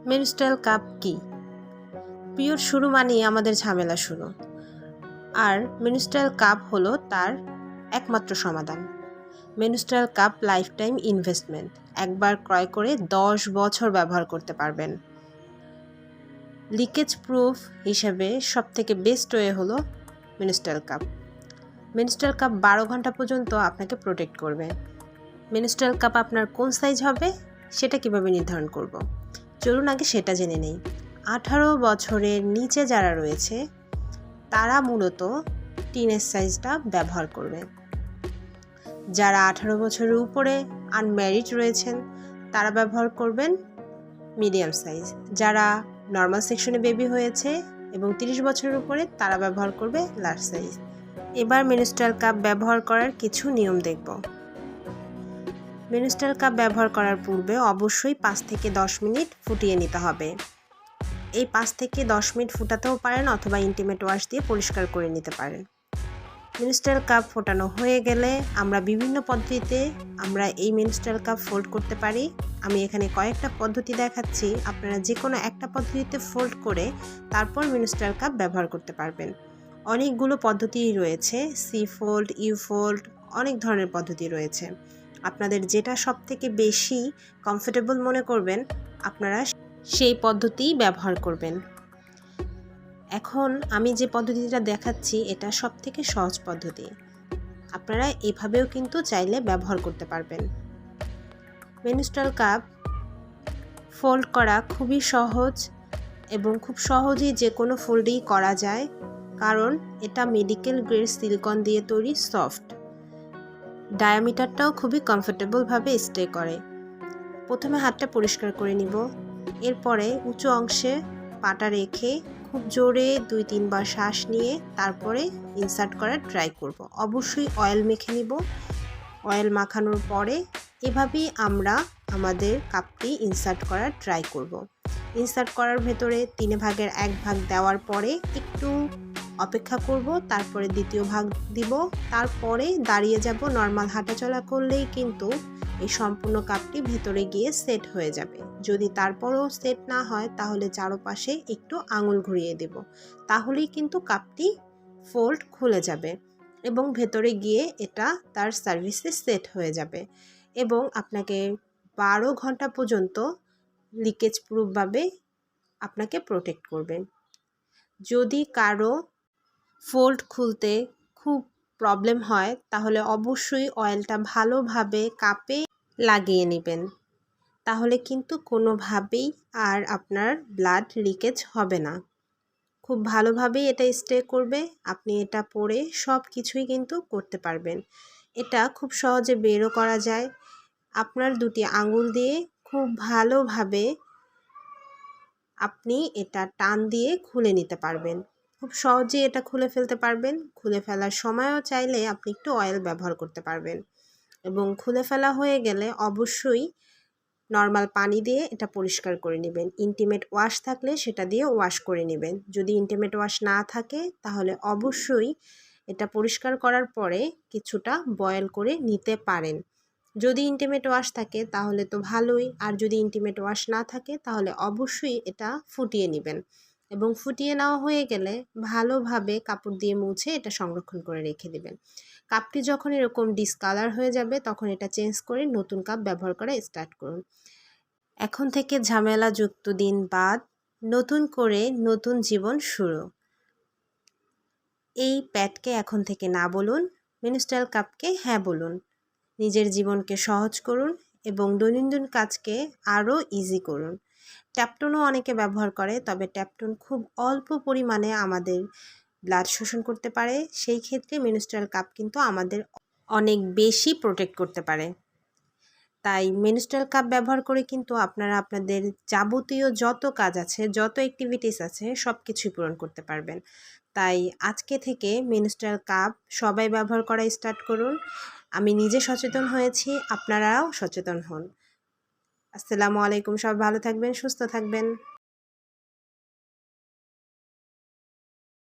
Menstrual cup কি? Period শুরু মানেই আমাদের ঝামেলা শুরু, আর মেনস্ট্রুয়াল কাপ হলো তার একমাত্র সমাধান। Menstrual cup life time investment, একবার ক্রয় করে 10 বছর ব্যবহার করতে পারবেন। লিকেজ প্রুফ হিসেবে সবথেকে বেস্ট ওয়ে হলো মেনস্ট্রুয়াল কাপ। মেনস্ট্রুয়াল কাপ 12 ঘন্টা পর্যন্ত আপনাকে প্রোটেক্ট করবে। মেনস্ট্রুয়াল কাপ আপনার কোন সাইজ হবে সেটা কিভাবে নির্ধারণ করব? চলুন আগে সেটা জেনে নেই। 18 বছরের নিচে যারা রয়েছে তারা মূলত টিনেজ সাইজটা ব্যবহার করবে। যারা 18 বছরের উপরে আনম্যারিড রয়েছেন তারা ব্যবহার করবেন মিডিয়াম সাইজ। যারা নর্মাল সেকশনে বেবি হয়েছে এবং 30 বছরের উপরে তারা ব্যবহার করবে লার্জ সাইজ। এবার মেনস্ট্রুয়াল কাপ ব্যবহার করার কিছু নিয়ম দেখব। মেনস্ট্রুয়াল কাপ ব্যবহার করার পূর্বে অবশ্যই 5 থেকে 10 মিনিট ফুটিয়ে নিতে হবে। এই 5 থেকে 10 মিনিট ফুটাতেও পারেন অথবা ইন্টিমেট ওয়াশ দিয়ে পরিষ্কার করে নিতে পারেন। মেনস্ট্রুয়াল কাপ ফোটানো হয়ে গেলে আমরা বিভিন্ন পদ্ধতিতে এই মেনস্ট্রুয়াল কাপ ফোল্ড করতে পারি। আমি এখানে কয়েকটা পদ্ধতি দেখাচ্ছি, আপনারা যে কোনো একটা পদ্ধতিতে ফোল্ড করে তারপর মেনস্ট্রুয়াল কাপ ব্যবহার করতে পারবেন। অনেকগুলো পদ্ধতি রয়েছে, সি ফোল্ড, ইউ ফোল্ড, অনেক ধরনের পদ্ধতি রয়েছে। আপনাদের যেটা সবথেকে বেশি কমফোর্টেবল মনে করবেন আপনারা সেই পদ্ধতিই ব্যবহার করবেন। এখন আমি যে পদ্ধতিটা দেখাচ্ছি এটা সবথেকে সহজ পদ্ধতি। আপনারা এভাবেও কিন্তু চাইলে ব্যবহার করতে পারবেন। মেনস্ট্রুয়াল কাপ ফোল্ড করা খুবই সহজ এবং খুব সহজেই যে কোনো ফোল্ডেই করা যায়, কারণ এটা মেডিকেল গ্রেড সিলিকন দিয়ে তৈরি, সফট। ডায়ামিটারটাও খুবই কমফোর্টেবলভাবে স্টে করে। প্রথমে হাতটা পরিষ্কার করে নিব, এরপরে উঁচু অংশে পাটা রেখে খুব জোরে 2-3 বার শ্বাস নিয়ে তারপরে ইনসার্ট করার ট্রাই করব। অবশ্যই অয়েল মেখে নিব। অয়েল মাখানোর পরে এভাবেই আমরা আমাদের কাপটি ইনসার্ট করার ট্রাই করব। ইনসার্ট করার ভেতরে 3 ভাগের 1 ভাগ দেওয়ার পরে একটু অপেক্ষা করব, তারপরে দ্বিতীয় ভাগ দিব, তারপরে দাঁড়িয়ে যাব। নর্মাল হাঁটাচলা করলেই কিন্তু এই সম্পূর্ণ কাপটি ভেতরে গিয়ে সেট হয়ে যাবে। যদি তারপরও সেট না হয় তাহলে চারপাশে একটু আঙুল ঘুরিয়ে দেব, তাহলেই কিন্তু কাপটি ফোল্ড খুলে যাবে এবং ভেতরে গিয়ে এটা তার সার্ভিসে সেট হয়ে যাবে এবং আপনাকে 12 ঘন্টা পর্যন্ত লিকেজ প্রুফভাবে আপনাকে প্রোটেক্ট করবে। যদি কারো ফোল্ড খুলতে খুব প্রবলেম হয় তাহলে অবশ্যই অয়েলটা ভালোভাবে কাপে লাগিয়ে নেবেন, তাহলে কিন্তু কোনোভাবেই আর আপনার ব্লাড লিকেজ হবে না। খুব ভালোভাবেই এটা স্টে করবে। আপনি এটা পরে সব কিছুই কিন্তু করতে পারবেন। এটা খুব সহজে বেরও করা যায়। আপনার 2টি আঙুল দিয়ে খুব ভালোভাবে আপনি এটা টান দিয়ে খুলে নিতে পারবেন। খুব সহজেই এটা খুলে ফেলতে পারবেন। খুলে ফেলার সময়ও চাইলে আপনি একটু অয়েল ব্যবহার করতে পারবেন এবং খুলে ফেলা হয়ে গেলে অবশ্যই নর্মাল পানি দিয়ে এটা পরিষ্কার করে নেবেন। ইন্টিমেট ওয়াশ থাকলে সেটা দিয়ে ওয়াশ করে নেবেন। যদি ইন্টিমেট ওয়াশ না থাকে তাহলে অবশ্যই এটা পরিষ্কার করার পরে কিছুটা বয়েল করে নিতে পারেন। যদি ইন্টিমেট ওয়াশ থাকে তাহলে তো ভালোই, আর যদি ইন্টিমেট ওয়াশ না থাকে তাহলে অবশ্যই এটা ফুটিয়ে নেবেন এবং ফুটিয়ে নেওয়া হয়ে গেলে ভালোভাবে কাপড় দিয়ে মুছে এটা সংরক্ষণ করে রেখে দেবেন। কাপটি যখন এরকম ডিসকালার হয়ে যাবে তখন এটা চেঞ্জ করে নতুন কাপ ব্যবহার করা স্টার্ট করুন। এখন থেকে ঝামেলাযুক্ত দিন বাদ নতুন করে নতুন জীবন শুরু। এই প্যাডকে এখন থেকে না বলুন, মেনস্ট্রুয়াল কাপকে হ্যাঁ বলুন। নিজের জীবনকে সহজ করুন এবং দৈনন্দিন কাজকে আরও ইজি করুন। ট্যাপটনও অনেকে ব্যবহার করে, তবে ট্যাপটন খুব অল্প পরিমাণে আমাদের ব্লাড শোষণ করতে পারে। সেই ক্ষেত্রে মেনস্ট্রুয়াল কাপ কিন্তু আমাদের অনেক বেশি প্রোটেক্ট করতে পারে। তাই মেনস্ট্রুয়াল কাপ ব্যবহার করে কিন্তু আপনারা আপনাদের যাবতীয় যত কাজ আছে, যত অ্যাক্টিভিটিস আছে সব কিছুই পূরণ করতে পারবেন। তাই আজকে থেকে মেনস্ট্রুয়াল কাপ সবাই ব্যবহার করা স্টার্ট করুন। আমি নিজে সচেতন হয়েছি, আপনারাও সচেতন হন। আসসালামু আলাইকুম। সবাই ভালো থাকবেন, সুস্থ থাকবেন।